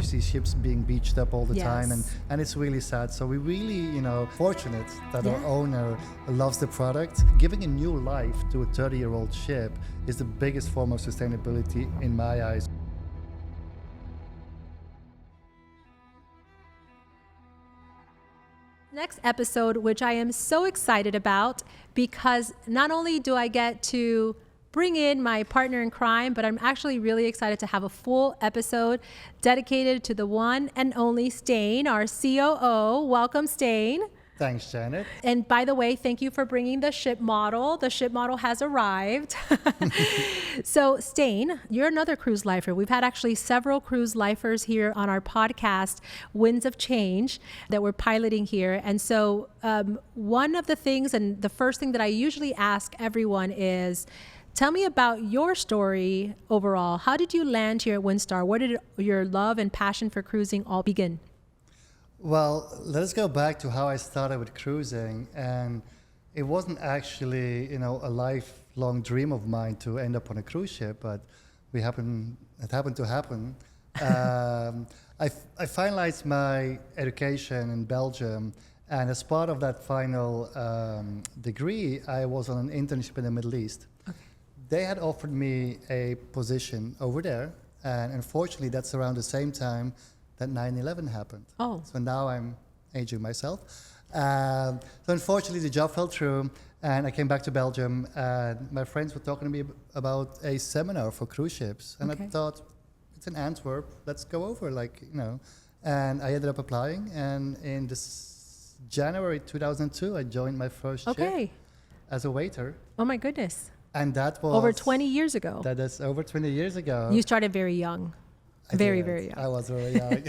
see ships being beached up all the time, Yes. and it's really sad. So we're really, fortunate that our Yeah. owner loves the product. Giving a new life to a 30-year-old ship is the biggest form of sustainability in my eyes. Next episode, which I am so excited about, because not only do I get to bring in my partner in crime, but I'm actually really excited to have a full episode dedicated to the one and only Stijn, our COO. Welcome, Stijn. Thanks, Janet. And by the way, thank you for bringing the ship model. The ship model has arrived. So Stijn, you're another cruise lifer. We've had actually several cruise lifers here on our podcast, Winds of Change, that we're piloting here. And so one of the things, and the first thing that I usually ask everyone is, tell me about your story overall. How did you land here at Windstar? Where did your love and passion for cruising all begin? Well, let's go back to how I started with cruising. And it wasn't actually, a lifelong dream of mine to end up on a cruise ship, but it happened to happen. I finalized my education in Belgium, and as part of that final degree, I was on an internship in the Middle East. Okay. They had offered me a position over there, and unfortunately, that's around the same time that 9/11 happened. Oh. So now I'm aging myself. So unfortunately, the job fell through, and I came back to Belgium, and my friends were talking to me about a seminar for cruise ships. And Okay. I thought, it's in Antwerp, let's go over, And I ended up applying, and in this January 2002, I joined my first ship as a waiter. Oh my goodness. And that was... Over 20 years ago. That is over 20 years ago. You started very young. Very young. I was very young.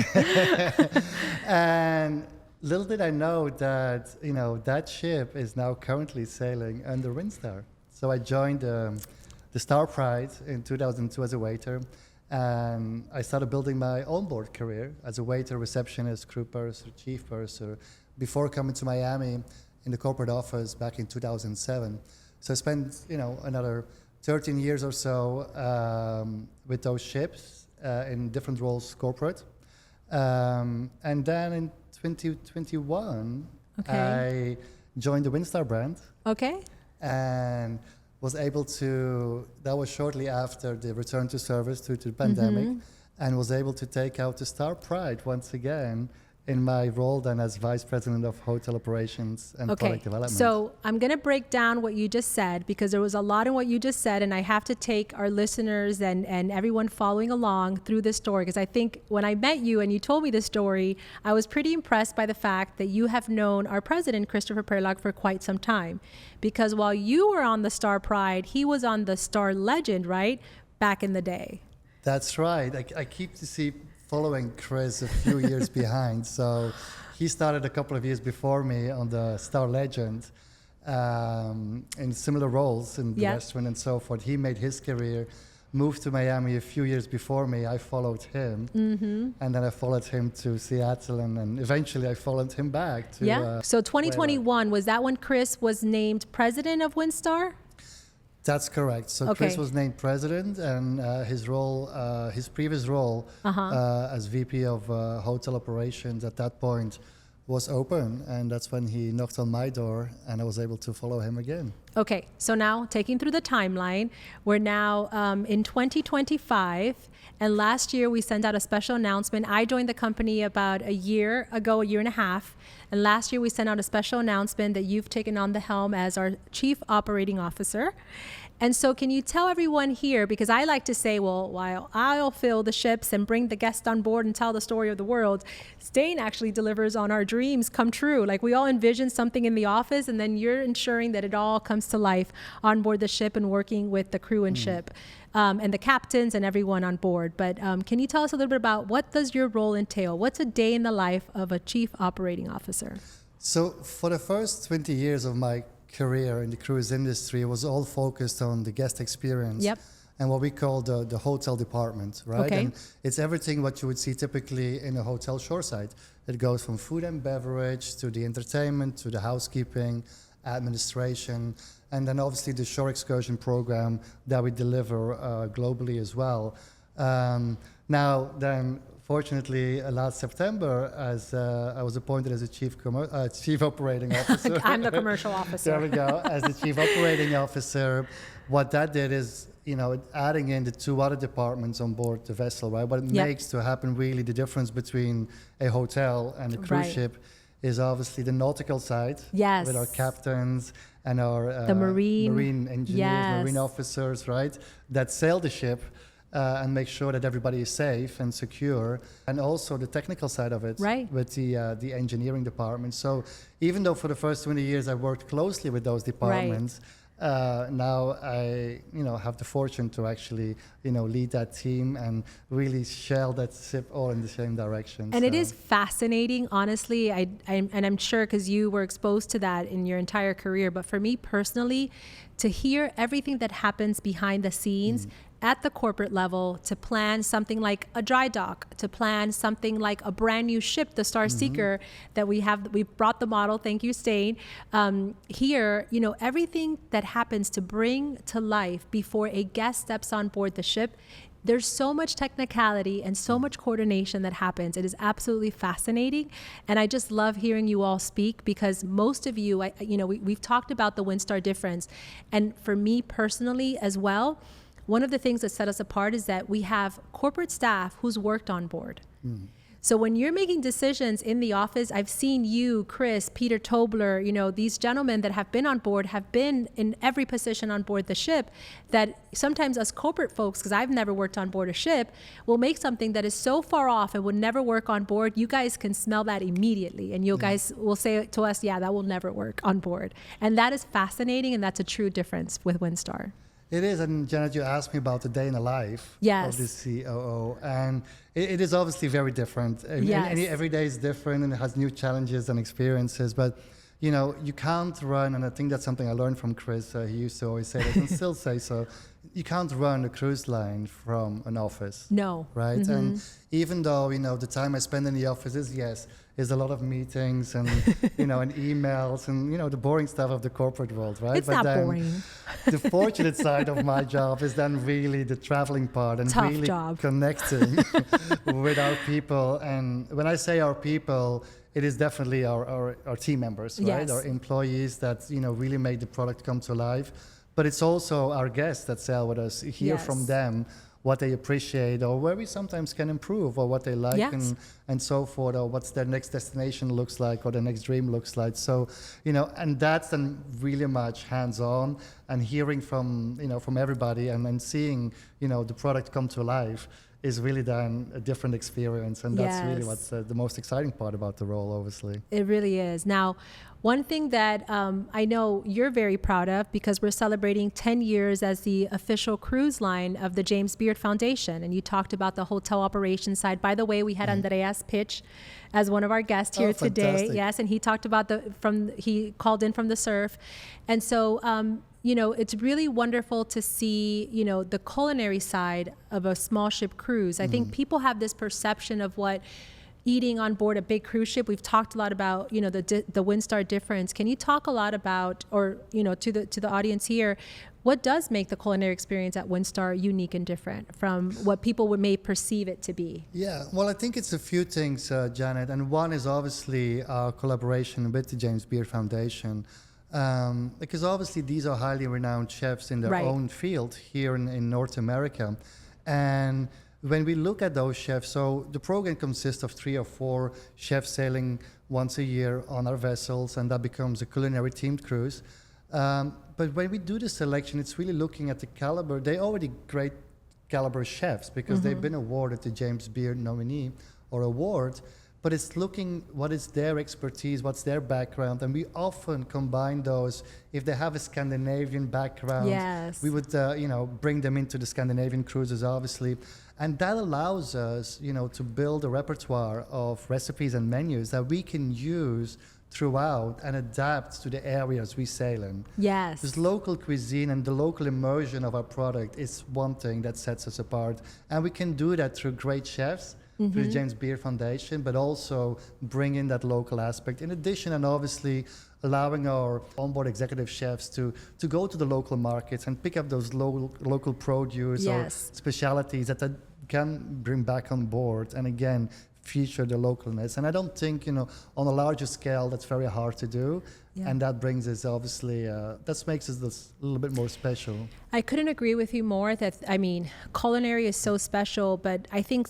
And little did I know that, that ship is now currently sailing under Windstar. So I joined the Star Pride in 2002 as a waiter. And I started building my onboard career as a waiter, receptionist, crew purser, chief purser, before coming to Miami in the corporate office back in 2007. So I spent, another 13 years or so with those ships. In different roles corporate. And then in 2021, I joined the Windstar brand. Okay. And was able to, that was shortly after the return to service due to the pandemic, and was able to take out the Star Pride once again in my role then as Vice President of Hotel Operations and Product Development. So I'm going to break down what you just said, because there was a lot in what you just said, and I have to take our listeners and everyone following along through this story, because I think when I met you and you told me this story, I was pretty impressed by the fact that you have known our president, Christopher Perlag, for quite some time. Because while you were on the Star Pride, he was on the Star Legend, right? Back in the day. That's right. I keep following Chris a few years behind. So he started a couple of years before me on the Star Legend in similar roles in the restaurant and so forth. He made his career, moved to Miami a few years before me. I followed him. And then I followed him to Seattle, and eventually I followed him back to... So 2021, was that when Chris was named president of Windstar? That's correct. So Chris was named president, and his previous role as VP of Hotel Operations at that point was open, and that's when he knocked on my door, and I was able to follow him again. Okay, so now taking through the timeline, we're now in 2025, and last year we sent out a special announcement. I joined the company about a year ago, a year and a half, and last year we sent out a special announcement that you've taken on the helm as our Chief Operating Officer. And so can you tell everyone here, because I like to say, well, while I'll fill the ships and bring the guests on board and tell the story of the world, Stijn actually delivers on our dreams come true. Like, we all envision something in the office, and then you're ensuring that it all comes to life on board the ship and working with the crew and ship and the captains and everyone on board. But can you tell us a little bit about what does your role entail? What's a day in the life of a Chief Operating Officer? So for the first 20 years of my career in the cruise industry, was all focused on the guest experience and what we call the hotel department, right? And it's everything what you would see typically in a hotel shoreside. It goes from food and beverage to the entertainment to the housekeeping, administration, and then obviously the shore excursion program that we deliver globally as well. Now then, fortunately, last September, as I was appointed as a chief operating officer. I'm the commercial officer. There we go. As the chief operating officer, what that did is, adding in the two other departments on board the vessel, right? What it makes to happen really the difference between a hotel and a cruise ship is obviously the nautical side. Yes. With our captains and our the marine engineers, marine officers, right? That sail the ship and make sure that everybody is safe and secure. And also the technical side of it with the engineering department. So even though for the first 20 years I worked closely with those departments, now I, have the fortune to actually, lead that team and really sail that ship all in the same direction. And it is fascinating, honestly. I'm sure because you were exposed to that in your entire career. But for me personally, to hear everything that happens behind the scenes at the corporate level, to plan something like a dry dock, to plan something like a brand new ship, the Star Seeker, that we've brought the model, thank you, Stijn. Here, everything that happens to bring to life before a guest steps on board the ship, there's so much technicality and so much coordination that happens. It is absolutely fascinating. And I just love hearing you all speak because most of you, we've talked about the Windstar difference. And for me personally as well, one of the things that set us apart is that we have corporate staff who's worked on board. So when you're making decisions in the office, I've seen you, Chris, Peter Tobler, these gentlemen that have been on board have been in every position on board the ship, that sometimes us corporate folks, because I've never worked on board a ship, will make something that is so far off and would never work on board. You guys can smell that immediately. And you guys will say to us, yeah, that will never work on board. And that is fascinating. And that's a true difference with Windstar. It is, and Janet, you asked me about the day in the life of the COO, and it is obviously very different. Every day is different and it has new challenges and experiences, but you can't run, and I think that's something I learned from Chris. He used to always say that and still say so. You can't run a cruise line from an office. No. Right? And even though, the time I spend in the office is a lot of meetings and, and emails and, the boring stuff of the corporate world, right? It's not boring. The fortunate side of my job is then really the traveling part and really connecting with our people. And when I say our people, it is definitely our team members, right? Yes. Our employees that, really make the product come to life. But it's also our guests that sail with us, hear from them what they appreciate or where we sometimes can improve or what they like and so forth, or what's their next destination looks like or their next dream looks like. So, and that's then really much hands-on and hearing from, from everybody and seeing, the product come to life is really then a different experience. And that's really what's the most exciting part about the role, obviously. It really is. Now, one thing that I know you're very proud of, because we're celebrating 10 years as the official cruise line of the James Beard Foundation, and you talked about the hotel operations side. By the way, we had Andreas Pitch as one of our guests here today. Fantastic. Yes, and he talked about he called in from the surf. And so, it's really wonderful to see, the culinary side of a small ship cruise. I think people have this perception of what eating on board a big cruise ship. We've talked a lot about, the Windstar difference. Can you talk a lot about, or, to the audience here, what does make the culinary experience at Windstar unique and different from what people may perceive it to be? Yeah, well, I think it's a few things, Janet. And one is obviously our collaboration with the James Beard Foundation. Because obviously these are highly renowned chefs in their own field here in North America. And when we look at those chefs, so the program consists of 3 or 4 chefs sailing once a year on our vessels, and that becomes a culinary themed cruise. But when we do the selection, it's really looking at the caliber. They're already great caliber chefs because they've been awarded the James Beard nominee or award. But it's looking what is their expertise, what's their background, and we often combine those. If they have a Scandinavian background, we would bring them into the Scandinavian cruises, obviously, and that allows us, to build a repertoire of recipes and menus that we can use throughout and adapt to the areas we sail in. Yes. This local cuisine and the local immersion of our product is one thing that sets us apart, and we can do that through great chefs. Through the James Beard Foundation, but also bring in that local aspect. In addition, and obviously allowing our onboard executive chefs to go to the local markets and pick up those local produce or specialities that can bring back on board and again feature the localness. And I don't think, on a larger scale, that's very hard to do. Yeah. And that brings us obviously, that makes us this a little bit more special. I couldn't agree with you more culinary is so special, but I think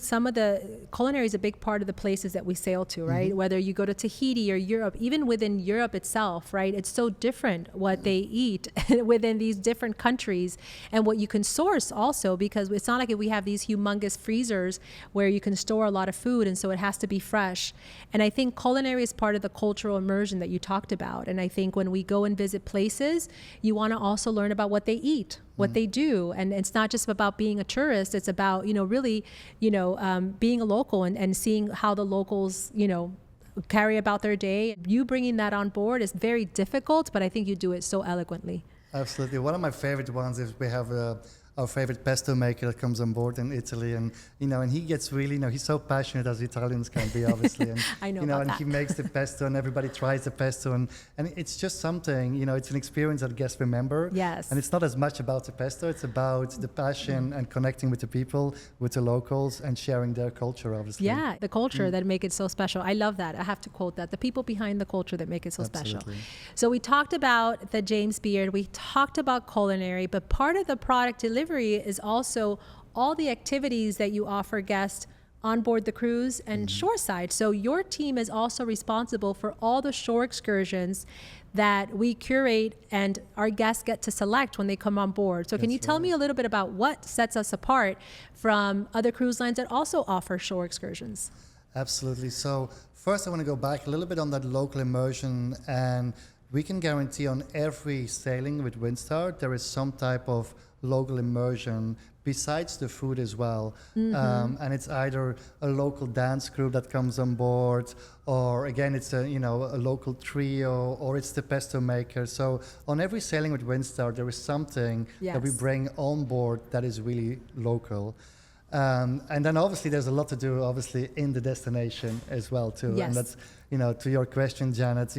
culinary is a big part of the places that we sail to, right? Mm-hmm. Whether you go to Tahiti or Europe, even within Europe itself, right? It's so different what they eat within these different countries and what you can source also, because it's not like we have these humongous freezers where you can store a lot of food, and so it has to be fresh. And I think culinary is part of the cultural immersion that you talked about. And I think when we go and visit places, you want to also learn about what they eat, what they do. And it's not just about being a tourist. It's about, really, being a local and seeing how the locals, carry about their day. You bringing that on board is very difficult, but I think you do it so eloquently. Absolutely. One of my favorite ones is we have our favorite pesto maker that comes on board in Italy, and and he gets really, he's so passionate as Italians can be, obviously, and I know about and that. he makes the pesto, and everybody tries the pesto, and it's just something, it's an experience that guests remember. Yes. And it's not as much about the pesto; it's about the passion and connecting with the people, with the locals, and sharing their culture, obviously. Yeah, the culture that make it so special. I love that. I have to quote that: the people behind the culture that make it so Absolutely. special. So we talked about the James Beard, we talked about culinary, but part of the product delivery is also all the activities that you offer guests on board the cruise and shoreside. So your team is also responsible for all the shore excursions that we curate and our guests get to select when they come on board. So can you tell me a little bit about what sets us apart from other cruise lines that also offer shore excursions? Absolutely. So first I want to go back a little bit on that local immersion, and we can guarantee on every sailing with Windstar there is some type of local immersion besides the food as well. And it's either a local dance group that comes on board, or again it's a local trio, or it's the pesto maker. So on every sailing with Windstar there is something that we bring on board that is really local. And then obviously there's a lot to do obviously in the destination as well too. Yes. And that's, to your question, Janet,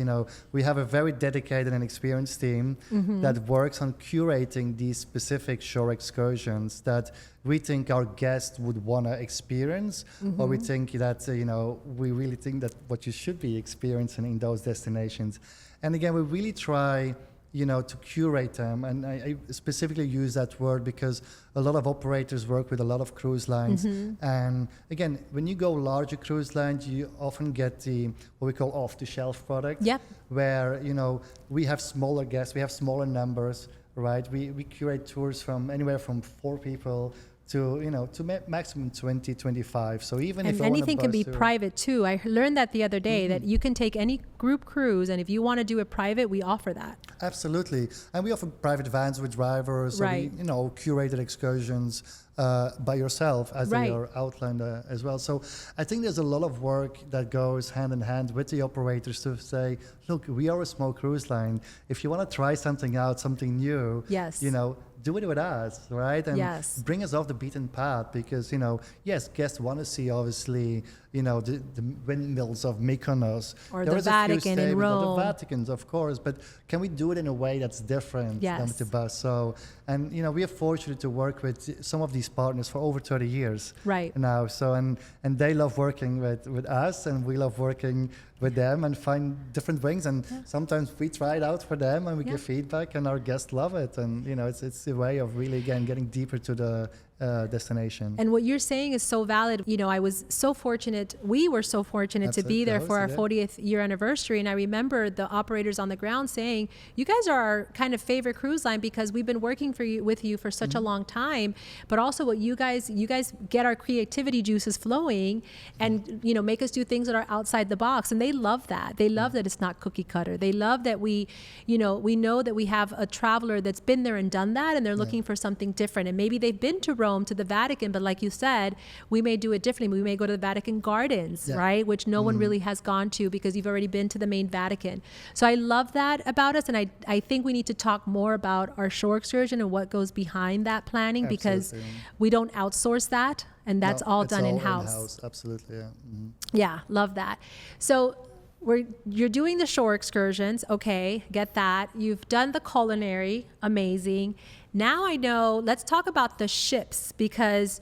we have a very dedicated and experienced team that works on curating these specific shore excursions that we think our guests would want to experience, or we think that, we really think that what you should be experiencing in those destinations. And again, we really try to curate them. And I specifically use that word because a lot of operators work with a lot of cruise lines. And again, when you go larger cruise lines, you often get what we call off-the-shelf product, where, we have smaller guests, we have smaller numbers, right? We curate tours from anywhere from 4 people to maximum 20, 25. So even if anything can be private too. I learned that the other day that you can take any group cruise, and if you want to do it private, we offer that. Absolutely. And we offer private vans with drivers, right. or curated excursions by yourself, as they are outlined as well. So I think there's a lot of work that goes hand in hand with the operators to say, look, we are a small cruise line. If you want to try something out, something new, do it with us, right? And bring us off the beaten path, because, yes, guests want to see, obviously, the windmills of Mykonos. Or the Vatican in Rome. Or the Vaticans, of course. But can we do it in a way that's different than with the bus? So, and, we are fortunate to work with some of these partners for over 30 years now. So, and they love working with us, and we love working with them and find different things. And sometimes we try it out for them and we give feedback, and our guests love it. And, it's a way of really, again, getting deeper to the destination. And what you're saying is so valid. I was so fortunate, we were so fortunate to be there for our 40th year anniversary. And I remember the operators on the ground saying, you guys are our kind of favorite cruise line because we've been working with you for such a long time. But also what you guys get our creativity juices flowing and, make us do things that are outside the box. And they love that. They love that it's not cookie cutter. They love that we know that we have a traveler that's been there and done that, and they're looking for something different. And maybe they've been to Rome, to the Vatican, but like you said, we may do it differently. We may go to the Vatican Gardens, right? Which no one really has gone to because you've already been to the main Vatican. So I love that about us. And I think we need to talk more about our shore excursion and what goes behind that planning, because we don't outsource that. And that's all done in-house. Absolutely, yeah. Yeah, love that. So you're doing the shore excursions, okay, get that. You've done the culinary, amazing. Now I know, let's talk about the ships, because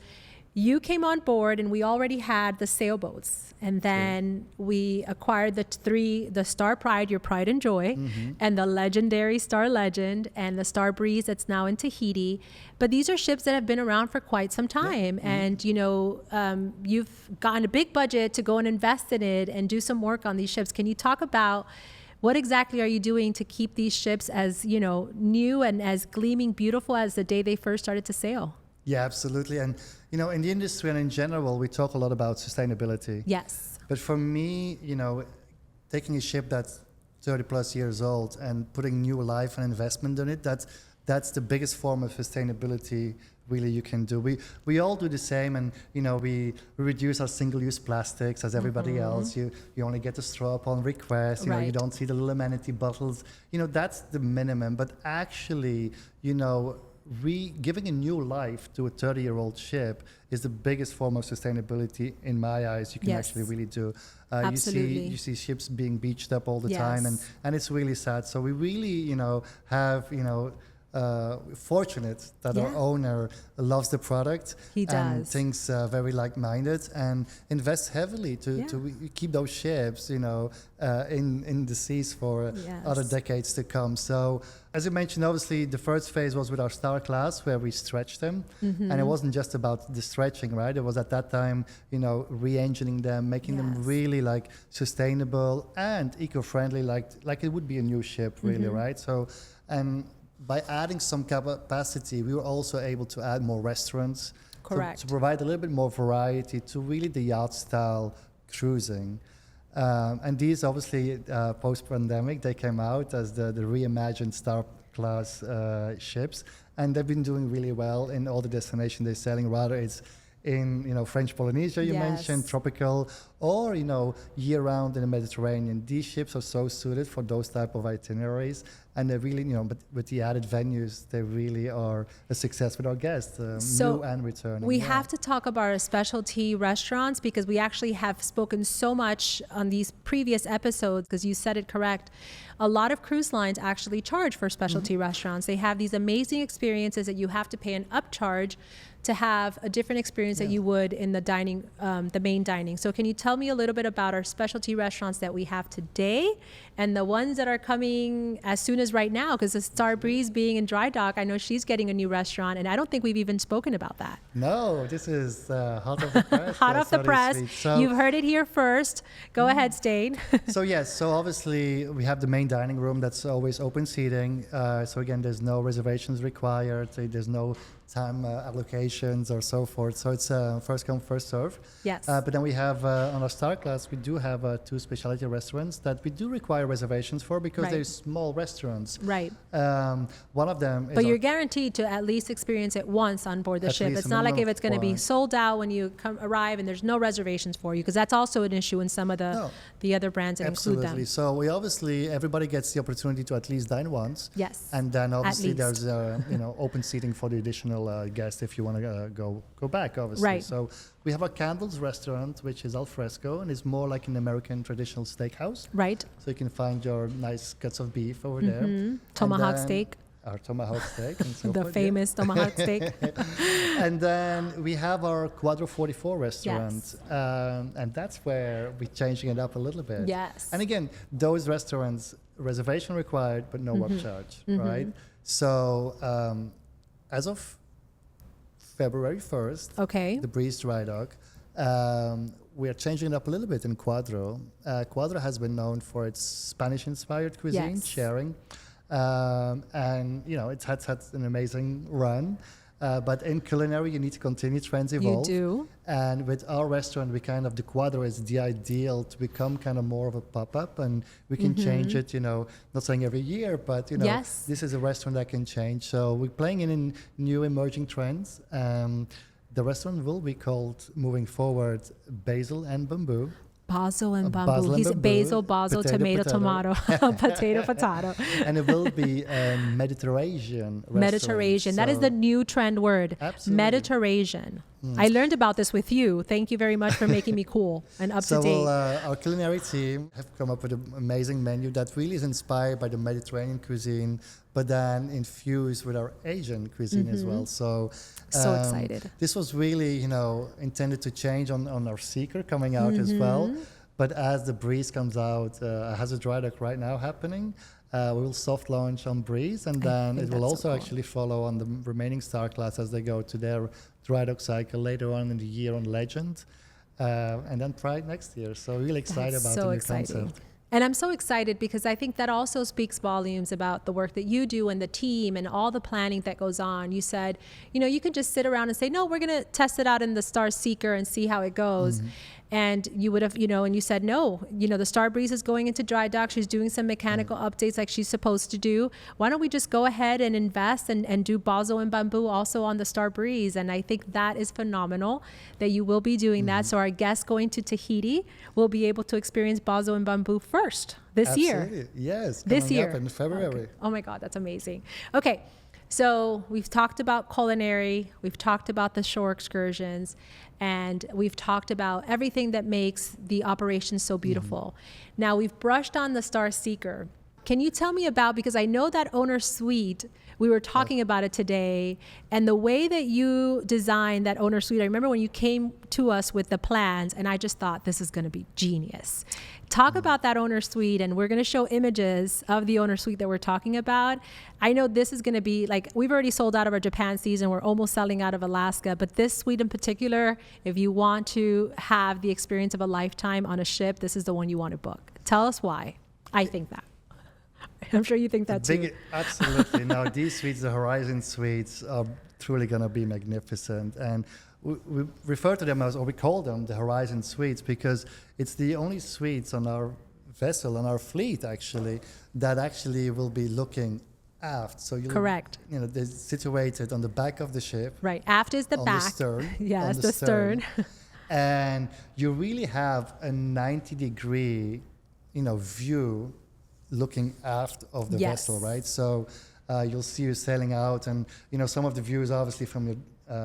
you came on board and we already had the sailboats, and then we acquired the Star Pride, your pride and joy, and the legendary Star Legend and the Star Breeze that's now in Tahiti. But these are ships that have been around for quite some time, and you've gotten a big budget to go and invest in it and do some work on these ships. Can you talk about what exactly are you doing to keep these ships as new and as gleaming beautiful as the day they first started to sail? Yeah, absolutely. And, in the industry and in general, we talk a lot about sustainability. Yes. But for me, taking a ship that's 30 plus years old and putting new life and investment in it, that's the biggest form of sustainability really you can do. We all do the same, and we reduce our single-use plastics as everybody else. You only get the straw upon request. You don't see the little amenity bottles. That's the minimum. But actually, giving a new life to a 30-year-old ship is the biggest form of sustainability in my eyes you can actually really do. Absolutely. You see ships being beached up all the time, and it's really sad. So we really have fortunate that our owner loves the product. He does. And thinks very like-minded and invests heavily to keep those ships in the seas for other decades to come. So as you mentioned, obviously the first phase was with our Star class, where we stretched them, and it wasn't just about the stretching, right? It was at that time re-engineing them, making them really like sustainable and eco-friendly, like it would be a new ship, really, right? So by adding some capacity, we were also able to add more restaurants. Correct. To provide a little bit more variety to really the yacht style cruising. And these obviously post-pandemic, they came out as the reimagined Star class ships, and they've been doing really well in all the destinations they're sailing, whether it's in French Polynesia you mentioned, tropical, or year round in the Mediterranean. These ships are so suited for those type of itineraries, and they really but with the added venues, they really are a success with our guests, new and returning. We have to talk about our specialty restaurants, because we actually have spoken so much on these previous episodes, because you said it correct. A lot of cruise lines actually charge for specialty restaurants. They have these amazing experiences that you have to pay an upcharge to have a different experience that you would in the dining, the main dining. So can you tell me a little bit about our specialty restaurants that we have today and the ones that are coming as soon as right now? Because the Star Breeze being in dry dock, I know she's getting a new restaurant, and I don't think we've even spoken about that. No, this is hot off the press. Hot off the press. So you've heard it here first. Go ahead, Stijn. So obviously we have the main dining room that's always open seating. So again, there's no reservations required. There's no time allocations or so forth. So it's first come, first serve. Yes. But then we have on our Star class, we do have 2 specialty restaurants that we do require reservations for, because they're small restaurants. Right. One of them is... But you're guaranteed to at least experience it once on board the ship. It's not like if it's going to be sold out when you arrive and there's no reservations for you, because that's also an issue in some of the other brands that include them. So we obviously, everybody gets the opportunity to at least dine once. Yes. And then obviously there's open seating for the additional guest if you want to go back, obviously. Right. So we have a Candles restaurant, which is al fresco, and is more like an American traditional steakhouse. Right. So you can find your nice cuts of beef over there. Tomahawk steak. Our tomahawk steak and so the forth, famous tomahawk steak. And then we have our Quadro 44 restaurant, and that's where we're changing it up a little bit. Yes. And again, those restaurants, reservation required, but no upcharge, right? So as of February 1st, the Breeze Dry Dock, we are changing it up a little bit in Quadro. Quadro has been known for its Spanish-inspired cuisine, sharing. And it's had an amazing run, but in culinary you need to continue, trends evolve. You do. And with our restaurant, the Quadro is the ideal to become kind of more of a pop-up, and we can change it, not saying every year, but this is a restaurant that can change. So we're playing in new emerging trends. The restaurant will be called, moving forward, Basil and Bamboo. Basil and bamboo. He's basil, tomato, potato. And it will be a Mediterranean restaurant. Mediterranean. That is the new trend word. Absolutely. Mediterranean. I learned about this with you. Thank you very much for making me cool and up to date. Our culinary team have come up with an amazing menu that really is inspired by the Mediterranean cuisine, but then infused with our Asian cuisine as well. So excited. This was really, intended to change on our Seeker coming out as well. But as the Breeze comes out, has a dry dock right now happening. We will soft launch on Breeze, and then it will also actually follow on the remaining Star class as they go to their dry dock cycle later on in the year on Legend, and then Pride next year. So really excited about the new concept. And I'm so excited because I think that also speaks volumes about the work that you do and the team and all the planning that goes on. You said, you can just sit around and say, no, we're going to test it out in the Star Seeker and see how it goes. And you would have, and you said, no, the Star Breeze is going into dry dock. She's doing some mechanical updates like she's supposed to do. Why don't we just go ahead and invest and do bazo and bamboo also on the Star Breeze? And I think that is phenomenal that you will be doing that. So our guests going to Tahiti will be able to experience bazo and bamboo first this year. Yes. This year. Up in February. Okay. Oh my God, that's amazing. Okay. So we've talked about culinary, we've talked about the shore excursions, and we've talked about everything that makes the operation so beautiful. Now we've brushed on the Star Seeker. Can you tell me about, because I know that owner suite, we were talking about it today, and the way that you designed that owner suite, I remember when you came to us with the plans, and I just thought this is going to be genius. Talk about that owner suite, and we're going to show images of the owner suite that we're talking about. I know this is going to be like, we've already sold out of our Japan season. We're almost selling out of Alaska, but this suite in particular, if you want to have the experience of a lifetime on a ship, this is the one you want to book. Tell us why. I think that. I'm sure you think that too. Absolutely. Now, these suites, the Horizon suites, are truly going to be magnificent. And we refer to them as, or we call them the Horizon suites, because it's the only suites on our vessel, on our fleet actually, that actually will be looking aft. So correct. They're situated on the back of the ship. Right. Aft is the on back. The stern. Yes, the stern. And you really have a 90-degree, view looking aft of the vessel, right? So you'll see you sailing out, and some of the views obviously from your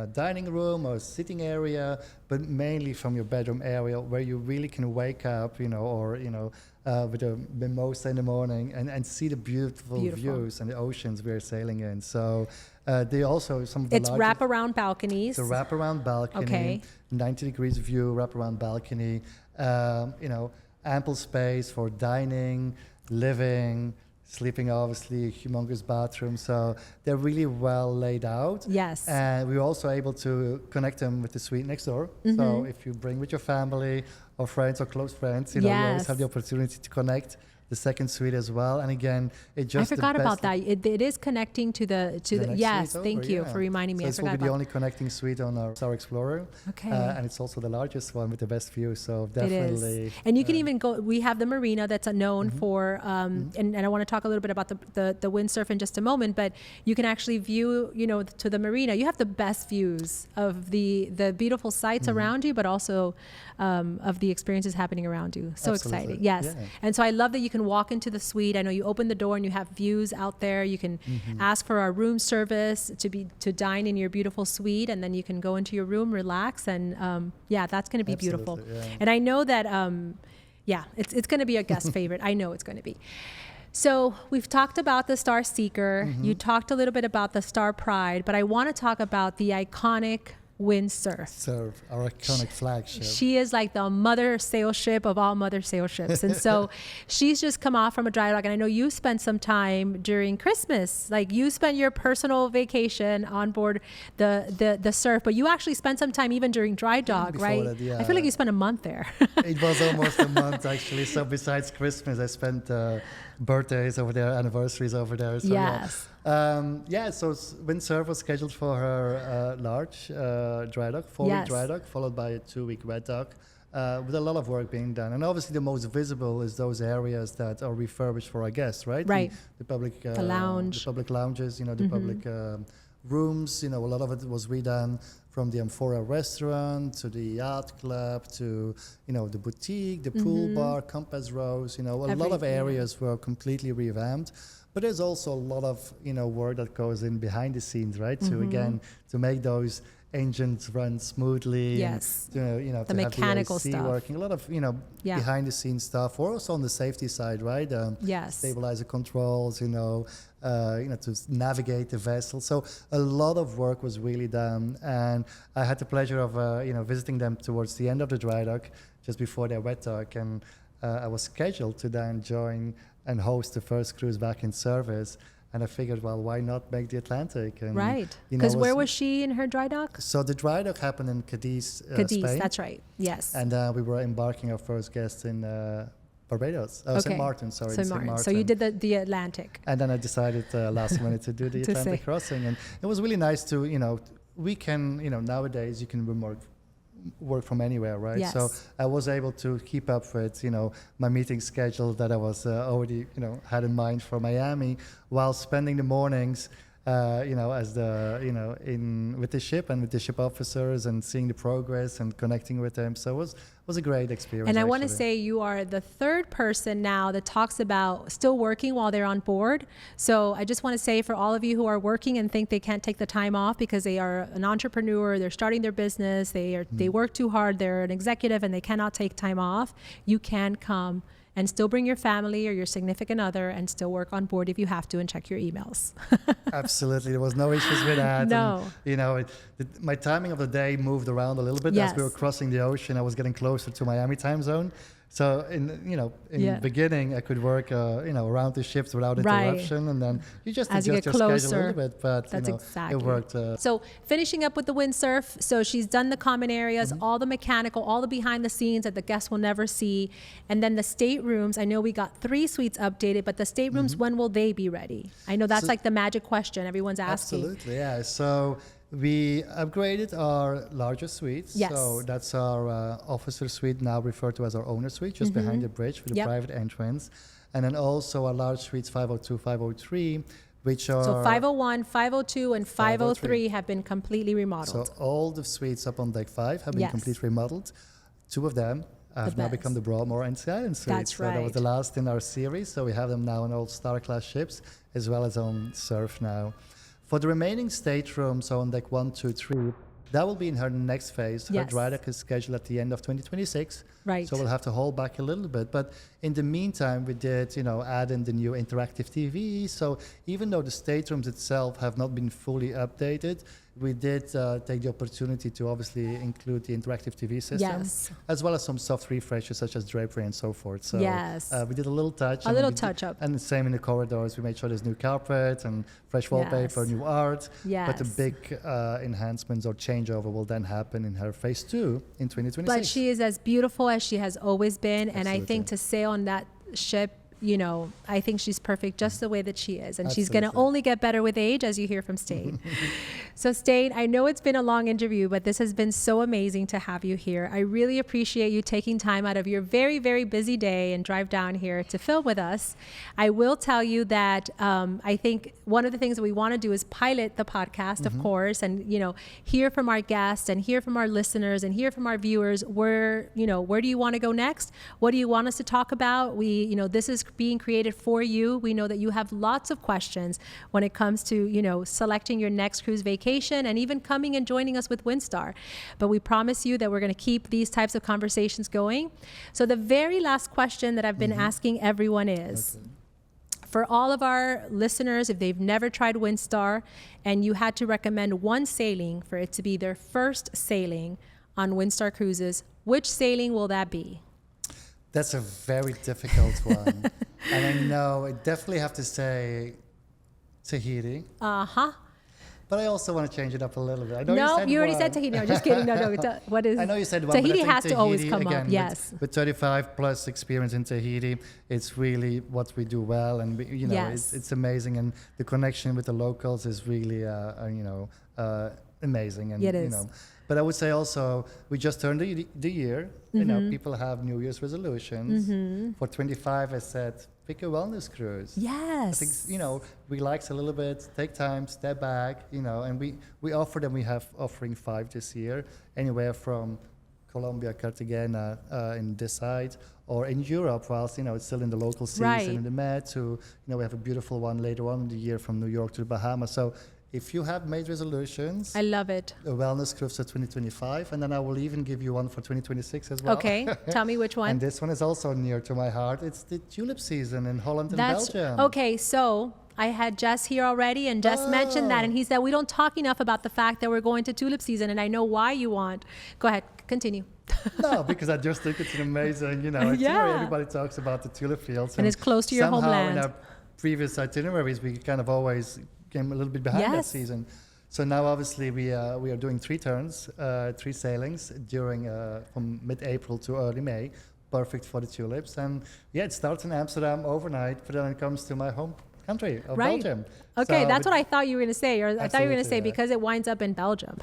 dining room or sitting area, but mainly from your bedroom area, where you really can wake up, with a mimosa in the morning and see the beautiful views and the oceans we're sailing in. So they also some of the it's wraparound balconies. The wraparound balcony, 90 degrees view, wraparound balcony. Ample space for dining, living, sleeping, obviously, a humongous bathroom. So they're really well laid out. Yes. And we were also able to connect them with the suite next door. So if you bring with your family or friends or close friends, you always have the opportunity to connect the second suite as well. And again, it just I forgot about that. It is connecting to the yes. Thank you for reminding me. So this will be the only connecting suite on our Star Explorer. Okay. And it's also the largest one with the best view. So definitely. It is. And you can even go. We have the marina that's known for. And I want to talk a little bit about the windsurf in just a moment. But you can actually view, to the marina. You have the best views of the beautiful sights around you, but also of the experiences happening around you. So exciting. Yes. Yeah. And so I love that you can walk into the suite. I know you open the door and you have views out there. You can ask for our room service to dine in your beautiful suite, and then you can go into your room, relax, and that's going to be beautiful. Yeah. And I know that it's going to be a guest favorite. I know it's going to be. So we've talked about the Star Seeker. You talked a little bit about the Star Pride, but I want to talk about the iconic Windstar, our iconic flagship. She is like the mother sail ship of all mother sail ships. And so she's just come off from a dry dock. And I know you spent some time during Christmas, like you spent your personal vacation on board the surf, but you actually spent some time even during dry dock, right? That, I feel like you spent a month there. It was almost a month actually. So besides Christmas, I spent birthdays over there, anniversaries over there. So yes. So Windsurf was scheduled for her large dry dock, 4-week dry dock, followed by a 2-week wet dock, with a lot of work being done. And obviously the most visible is those areas that are refurbished for our guests, right? Right. The public, the lounge. The public lounges, the public rooms, a lot of it was redone, from the Amphora restaurant to the yacht club to, the boutique, the pool bar, Compass Rose, a lot of areas were completely revamped. But there's also a lot of, work that goes in behind the scenes, right? To, again, to make those engines run smoothly. Yes. And, The to mechanical have the AC stuff. working. A lot of, Yeah. behind the scenes stuff, or also on the safety side, right? Yes. Stabilizer controls, to navigate the vessel. So a lot of work was really done. And I had the pleasure of, visiting them towards the end of the dry dock, just before their wet dock. And I was scheduled to then join and host the first cruise back in service. And I figured, well, why not make the Atlantic? And, Right. Because where was she in her dry dock? So the dry dock happened in Cadiz, Cadiz, Spain. that's right. Yes. And we were embarking our first guest in Barbados. Okay. St. Martin, sorry. St. Martin. So you did the Atlantic. And then I decided last minute to do the To Atlantic say. crossing. And it was really nice to, we can, nowadays you can work from anywhere, right? Yes. So I was able to keep up with, my meeting schedule that I was already, had in mind for Miami, while spending the mornings, as with the ship and with the ship officers and seeing the progress and connecting with them. So it was a great experience. And I want to actually. say you are the third person now that talks about still working while they're on board. So I just want to say for all of you who are working and think they can't take the time off because they are an entrepreneur, they're starting their business, they work too hard, they're an executive and they cannot take time off, you can come and still bring your family or your significant other and still work on board if you have to and check your emails. Absolutely. There was no issues with that. No. And, my timing of the day moved around a little bit Yes. as we were crossing the ocean. I was getting closer to Miami time zone. So in the beginning, I could work, around the ships without Right. interruption. And then you just As you adjust get your closer, schedule a little bit. But, that's exactly. it worked. So finishing up with the windsurf. So she's done the common areas, all the mechanical, all the behind the scenes that the guests will never see. And then the staterooms, I know we got 3 suites updated, but the staterooms, when will they be ready? I know that's So- like the magic question everyone's asking. Absolutely, yeah. So we upgraded our larger suites. Yes. So that's our officer suite, now referred to as our owner suite, just behind the bridge with a Yep. private entrance. And then also our large suites 502, 503, which are... So 501, 502, and 503 have been completely So remodeled. all the suites up on deck 5 have been Yes. completely remodeled. 2 of them have now best. become the Broadmoor and Sea Island suites. That's So that was right. the last in our series. So we have them now on all star-class ships, as well as on surf now. For the remaining staterooms on deck 1, 2, 3, that will be in her next phase. Her Yes. dry dock is scheduled at the end of 2026. Right. So we'll have to hold back a little bit. But in the meantime, we did, add in the new interactive TV. So even though the staterooms itself have not been fully updated, we did take the opportunity to obviously include the interactive TV system, Yes. as well as some soft refreshes such as drapery and so forth. So Yes. we did a little touch. A and little we did- touch-up. And the same in the corridors. We made sure there's new carpet and fresh wallpaper, Yes. new art. But the Yes. big enhancements or changeover will then happen in her phase 2 in 2026. But she is as beautiful as she has always been. And I think Absolutely. to sail on that ship, I think she's perfect just the way that she is. And she's going to Absolutely. only get better with age, as you hear from Stijn. So Stijn, I know it's been a long interview, but this has been so amazing to have you here. I really appreciate you taking time out of your very, very busy day and drive down here to film with us. I will tell you that I think one of the things that we want to do is pilot the podcast, of course, and hear from our guests and hear from our listeners and hear from our viewers where do you want to go next? What do you want us to talk about? This is being created for you. We know that you have lots of questions when it comes to selecting your next cruise vacation and even coming and joining us with Windstar. But we promise you that we're going to keep these types of conversations going. So the very last question that I've been asking everyone is, for all of our listeners, if they've never tried Windstar and you had to recommend one sailing for it to be their first sailing on Windstar Cruises, which sailing will that be? That's a very difficult one. And I know I definitely have to say Tahiti. Uh-huh. But I also want to change it up a little bit. I know No, said you already one. said Tahiti. No, just kidding. No. What is? I know you said one, but I Tahiti think has to always Tahiti, come again, up. Yes. With 35 plus experience in Tahiti, it's really what we do well, and Yes. it's amazing, and the connection with the locals is really amazing, and It is. But I would say also we just turned the year. People have New Year's resolutions. For 25, I said pick a wellness cruise. Yes. I think, relax a little bit, take time, step back, and we offer them. We have offering 5 this year, anywhere from Colombia, Cartagena in this side, or in Europe, whilst, it's still in the local seas Right. and in the Med, to, we have a beautiful one later on in the year from New York to the Bahamas. So if you have made resolutions, I love it. a wellness cruise for 2025, and then I will even give you one for 2026 as well. Okay, tell me which one. And this one is also near to my heart. It's the tulip season in Holland and Belgium. Okay, so I had Jess here already, and Jess mentioned that, and he said we don't talk enough about the fact that we're going to tulip season, and I know why you want. Go ahead, continue. No, because I just think it's an amazing, itinerary. Everybody talks about the tulip fields. And it's close to your homeland. In our previous itineraries, we kind of always came a little bit behind that season. So now, obviously, we are doing 3 turns, 3 sailings during from mid-April to early May. Perfect for the tulips. And it starts in Amsterdam overnight, but then it comes to my home country of Belgium. Okay, so that's what I thought you were going to say. Or I thought you were going to say because it winds up in Belgium.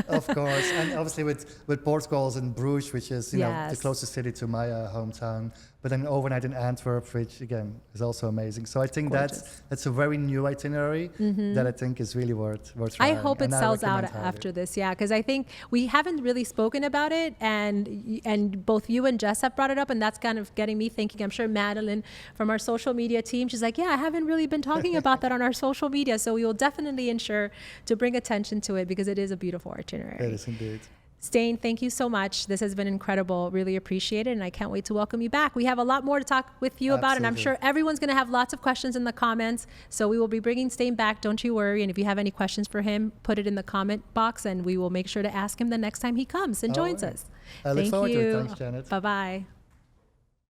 Of course, and obviously with Portugal in Bruges, which is the closest city to my hometown. But then overnight in Antwerp, which again is also amazing. So I think that's a very new itinerary that I think is really worth trying. I hope it sells out after this, because I think we haven't really spoken about it, and both you and Jess have brought it up, and that's kind of getting me thinking. I'm sure Madeline from our social media team, she's like, I haven't really been talking about that on our social media, so we will definitely ensure to bring attention to it because it is a beautiful itinerary. It is indeed. Stijn, thank you so much. This has been incredible. Really appreciate it. And I can't wait to welcome you back. We have a lot more to talk with you about, and I'm sure everyone's going to have lots of questions in the comments. So we will be bringing Stijn back. Don't you worry. And if you have any questions for him, put it in the comment box, and we will make sure to ask him the next time he comes and joins us. I look forward to it. Thanks, Janet. Bye-bye.